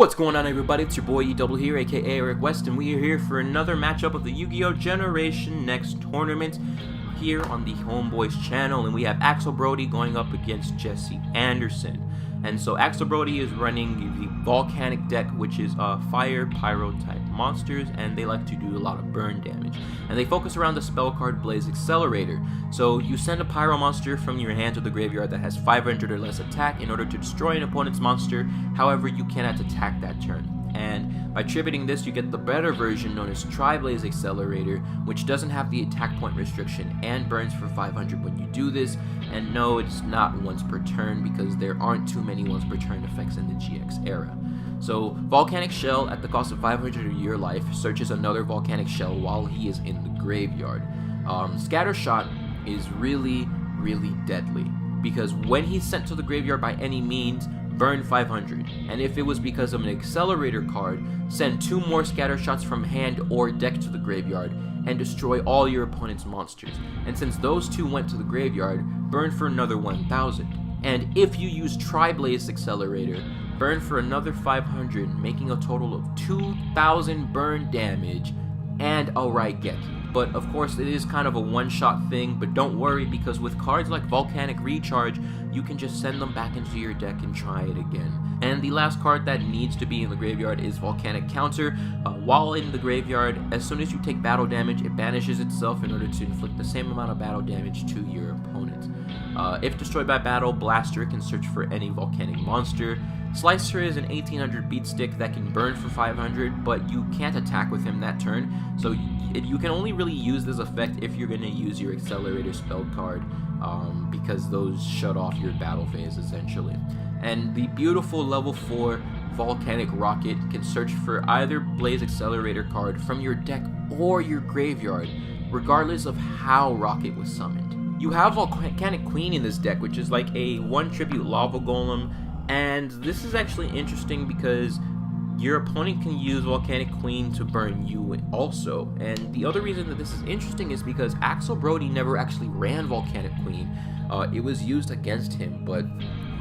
What's going on, everybody? It's your boy E-Double here, aka Eric West, and we are here for another matchup of the Yu-Gi-Oh! Generation Next tournament here on the HomeBoiz channel, and we have Axel Brodie going up against Jesse Anderson. And so Axel Brodie is running the Volcanic deck, which is fire, pyro type monsters, and they like to do a lot of burn damage. And they focus around the spell card Blaze Accelerator. So you send a pyro monster from your hand to the graveyard that has 500 or less attack in order to destroy an opponent's monster. However, you cannot attack that turn. And by tributing this, you get the better version known as Tri-Blaze Accelerator, which doesn't have the attack point restriction and burns for 500 when you do this. And no, it's not once per turn because there aren't too many once per turn effects in the GX era. So Volcanic Shell, at the cost of 500 of your life, searches another Volcanic Shell while he is in the graveyard. Scatter Shot is really deadly because when he's sent to the graveyard by any means, burn 500, and if it was because of an accelerator card, send 2 more scatter shots from hand or deck to the graveyard and destroy all your opponent's monsters. And since those 2 went to the graveyard, burn for another 1000. And if you use Tri-Blaze Accelerator, burn for another 500, making a total of 2000 burn damage and a Raigeki. But of course it is kind of a one-shot thing, but don't worry because with cards like Volcanic Recharge, you can just send them back into your deck and try it again. And the last card that needs to be in the graveyard is Volcanic Counter. While in the graveyard, as soon as you take battle damage, it banishes itself in order to inflict the same amount of battle damage to your opponent. If destroyed by battle, Blaster can search for any Volcanic monster. Slicer is an 1800 beat stick that can burn for 500, but you can't attack with him that turn, so you can only really use this effect if you're going to use your Accelerator spell card, because those shut off your battle phase essentially. And the beautiful level 4 Volcanic Rocket can search for either Blaze Accelerator card from your deck or your graveyard, regardless of how Rocket was summoned. You have Volcanic Queen in this deck, which is like a 1 tribute Lava Golem. And this is actually interesting because your opponent can use Volcanic Queen to burn you also. And the other reason that this is interesting is because Axel Brodie never actually ran Volcanic Queen. It was used against him, but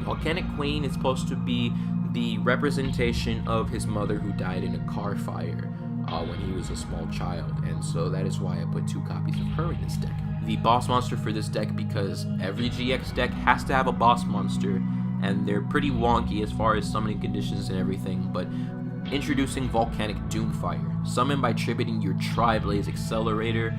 Volcanic Queen is supposed to be the representation of his mother who died in a car fire when he was a small child. And so that is why I put 2 copies of her in this deck. The boss monster for this deck, because every GX deck has to have a boss monster, and they're pretty wonky as far as summoning conditions and everything, but introducing Volcanic Doomfire. Summon by tributing your Tri-Blaze Accelerator.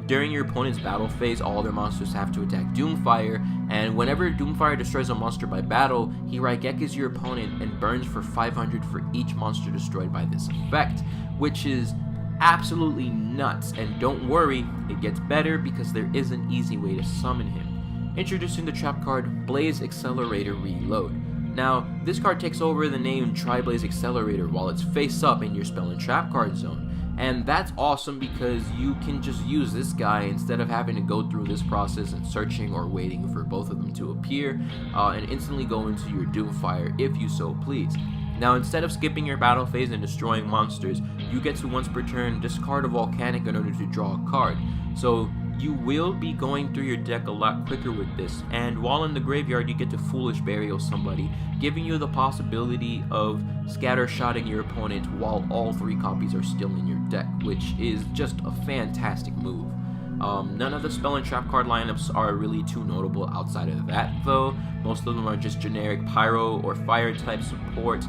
During your opponent's battle phase, all their monsters have to attack Doomfire, and whenever Doomfire destroys a monster by battle, he Raigekis your opponent and burns for 500 for each monster destroyed by this effect, which is absolutely nuts. And don't worry, it gets better because there is an easy way to summon him. Introducing the trap card Blaze Accelerator Reload. Now, this card takes over the name Tri-Blaze Accelerator while it's face up in your spell and trap card zone. And that's awesome because you can just use this guy instead of having to go through this process and searching or waiting for both of them to appear, and instantly go into your Doomfire if you so please. Now, instead of skipping your battle phase and destroying monsters, you get to once per turn discard a Volcanic in order to draw a card. So you will be going through your deck a lot quicker with this, and while in the graveyard you get to Foolish Burial somebody, giving you the possibility of scatter shotting your opponent while all 3 copies are still in your deck, which is just a fantastic move. None of the spell and trap card lineups are really too notable outside of that though. Most of them are just generic pyro or fire type support.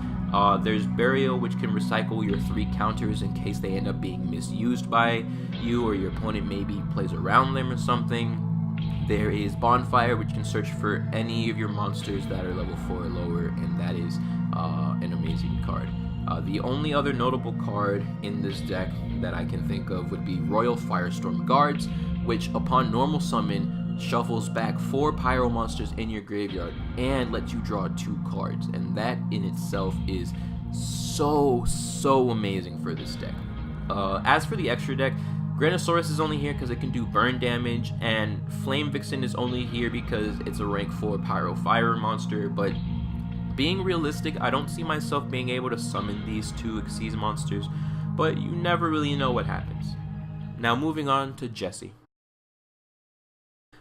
There's Burial, which can recycle your 3 counters in case they end up being misused by you or your opponent maybe plays around them or something. There is Bonfire, which can search for any of your monsters that are level 4 or lower, and that is an amazing card. The only other notable card in this deck that I can think of would be Royal Firestorm Guards, which upon normal summon shuffles back 4 pyro monsters in your graveyard and lets you draw 2 cards, and that in itself is so amazing for this deck. As for the extra deck, Granosaurus is only here because it can do burn damage, and Flame Vixen is only here because it's a rank 4 pyro fire monster, but being realistic, I don't see myself being able to summon these 2 Xyz monsters, but you never really know what happens. Now moving on to Jesse.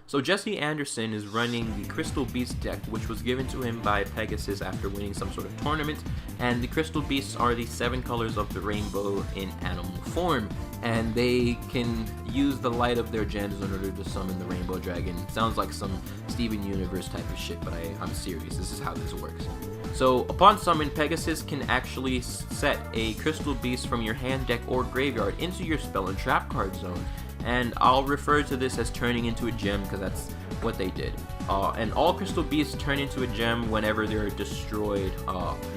So Jesse Anderson is running the Crystal Beast deck, which was given to him by Pegasus after winning some sort of tournament, and the Crystal Beasts are the 7 colors of the rainbow in animal form, and they can use the light of their gems in order to summon the Rainbow Dragon. Sounds like some Steven Universe type of shit, but I'm serious, this is how this works. So upon summon, Pegasus can actually set a Crystal Beast from your hand, deck, or graveyard into your spell and trap card zone. And I'll refer to this as turning into a gem because that's what they did. And all Crystal Beasts turn into a gem whenever they're destroyed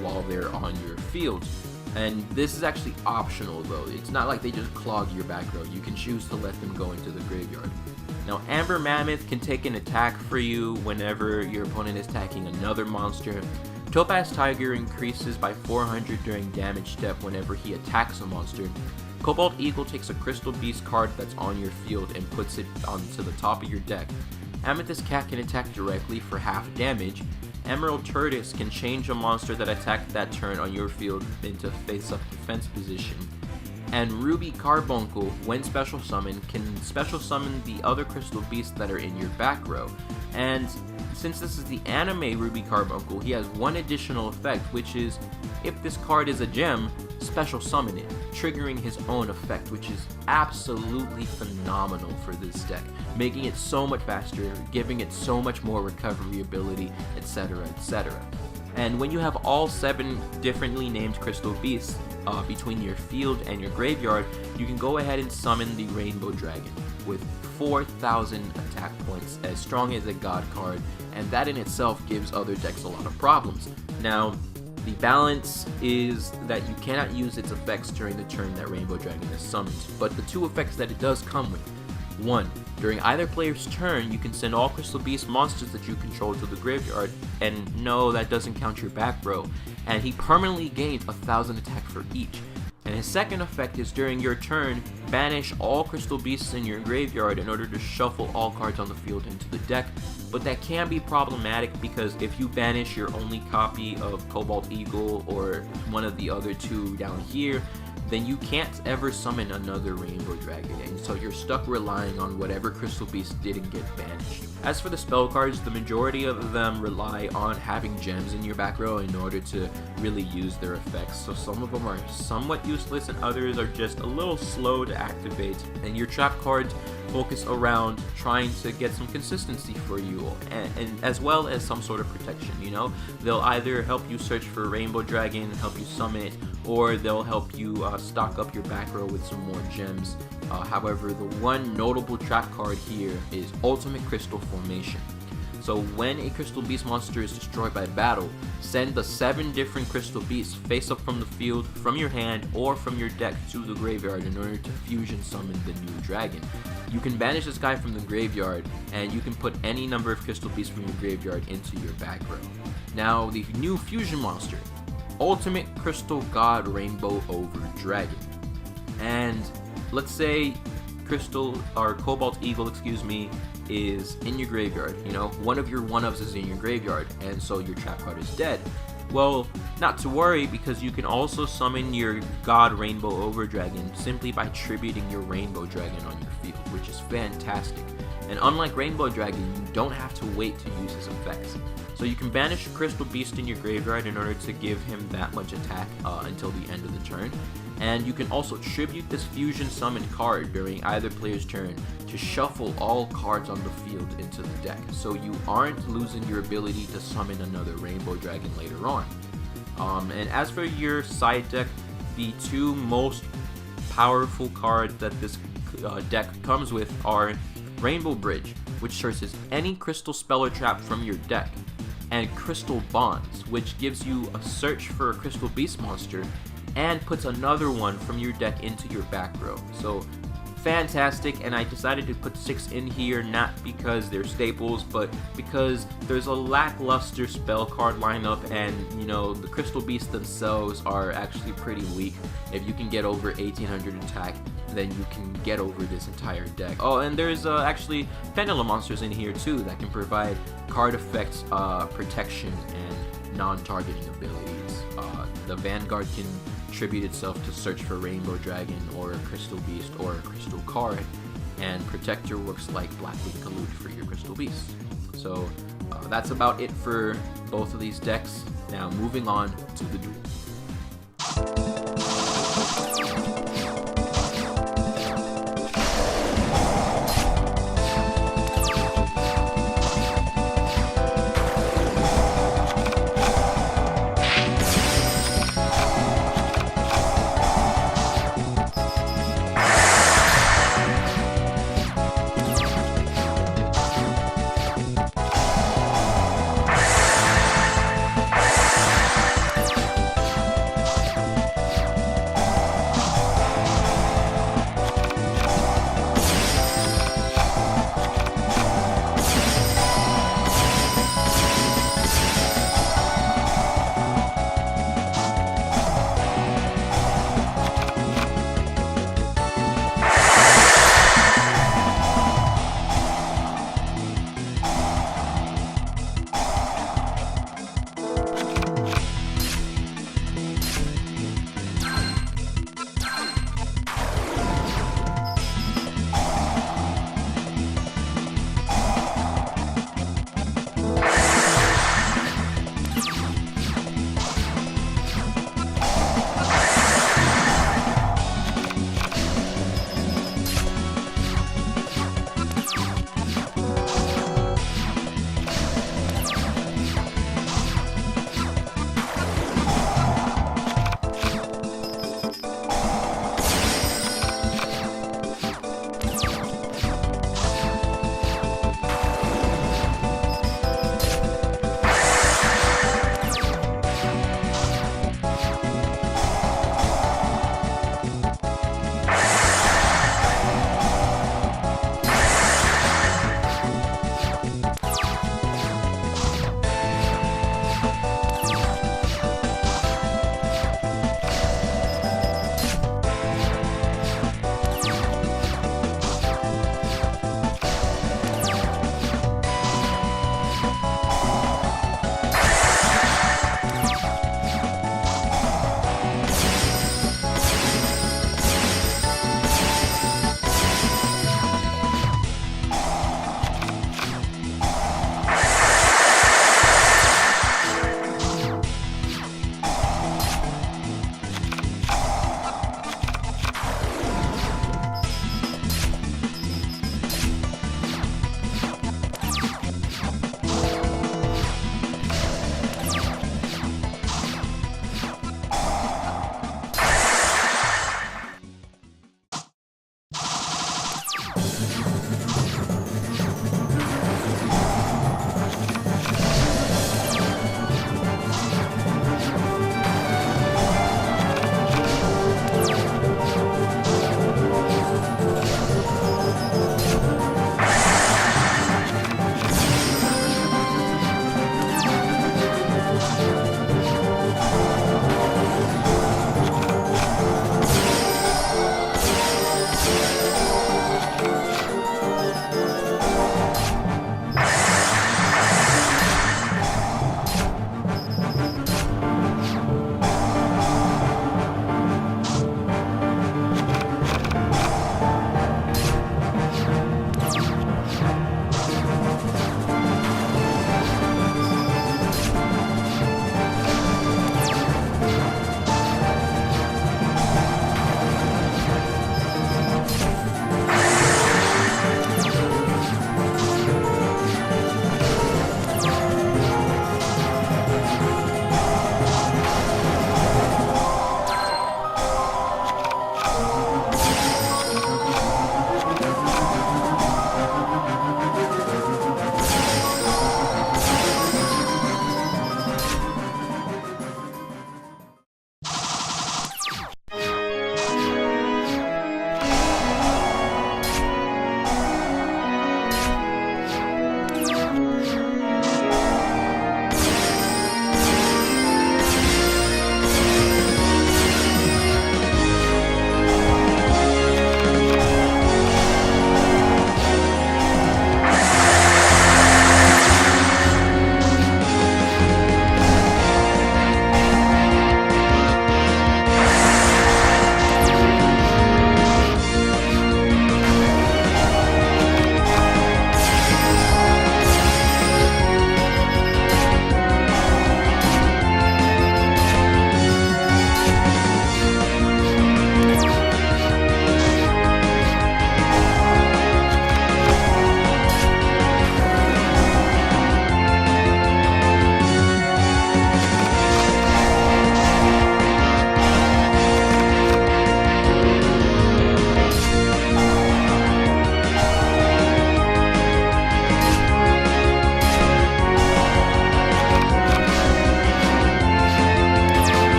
while they're on your field. And this is actually optional though. It's not like they just clog your back row. You can choose to let them go into the graveyard. Now Amber Mammoth can take an attack for you whenever your opponent is attacking another monster. Topaz Tiger increases by 400 during damage step whenever he attacks a monster. Cobalt Eagle takes a Crystal Beast card that's on your field and puts it onto the top of your deck. Amethyst Cat can attack directly for half damage. Emerald Tortoise can change a monster that attacked that turn on your field into face-up defense position. And Ruby Carbuncle, when special summoned, can special summon the other Crystal Beasts that are in your back row. And since this is the anime Ruby Carbuncle, he has one additional effect, which is if this card is a gem, special summon it, triggering his own effect, which is absolutely phenomenal for this deck, making it so much faster, giving it so much more recovery ability, etc, etc. And when you have all 7 differently named Crystal Beasts between your field and your graveyard, you can go ahead and summon the Rainbow Dragon with 4,000 attack points, as strong as a god card, and that in itself gives other decks a lot of problems. Now, the balance is that you cannot use its effects during the turn that Rainbow Dragon is summoned, but the 2 effects that it does come with. 1. During either player's turn, you can send all Crystal Beast monsters that you control to the graveyard, and no, that doesn't count your back row, and he permanently gains 1,000 attack for each. And his second effect is during your turn, banish all Crystal Beasts in your graveyard in order to shuffle all cards on the field into the deck, but that can be problematic because if you banish your only copy of Cobalt Eagle or one of the other 2 down here, then you can't ever summon another Rainbow Dragon, and so you're stuck relying on whatever Crystal Beast didn't get banished. As for the spell cards, the majority of them rely on having gems in your back row in order to really use their effects, so some of them are somewhat useless and others are just a little slow to activate, and your trap cards focus around trying to get some consistency for you, and as well as some sort of protection, you know? They'll either help you search for Rainbow Dragon, help you summon it, or they'll help you stock up your back row with some more gems. However, the one notable trap card here is Ultimate Crystal Formation. So when a Crystal Beast monster is destroyed by battle, send the 7 different Crystal Beasts face up from the field, from your hand, or from your deck to the graveyard in order to fusion summon the new dragon. You can banish this guy from the graveyard, and you can put any number of Crystal Beasts from your graveyard into your back row. Now, the new fusion monster, Ultimate Crystal God Rainbow Over Dragon. And let's say Crystal, or Cobalt Eagle, is in your graveyard. You know, one of your 1-ofs is in your graveyard, and so your trap card is dead. Well, not to worry, because you can also summon your God Rainbow Over Dragon simply by tributing your Rainbow Dragon on your field, which is fantastic. And unlike Rainbow Dragon, you don't have to wait to use his effects. So you can banish a Crystal Beast in your graveyard in order to give him that much attack until the end of the turn. And you can also tribute this fusion summon card during either player's turn to shuffle all cards on the field into the deck, so you aren't losing your ability to summon another Rainbow Dragon later on. And as for your side deck, the 2 most powerful cards that this deck comes with are Rainbow Bridge, which searches any crystal spell or trap from your deck, and Crystal Bonds, which gives you a search for a Crystal Beast monster and puts another one from your deck into your back row. So fantastic, and I decided to put 6 in here not because they're staples, but because there's a lackluster spell card lineup, and you know, the Crystal Beasts themselves are actually pretty weak. If you can get over 1800 attack, then you can get over this entire deck. Oh, and there's actually Pendulum monsters in here too that can provide card effects, protection, and non-targeting abilities. The Vanguard can tribute itself to search for Rainbow Dragon or a Crystal Beast or a Crystal card. and Protector works like Blackwood Galoot for your Crystal Beast. So that's about it for both of these decks. Now moving on to the duels.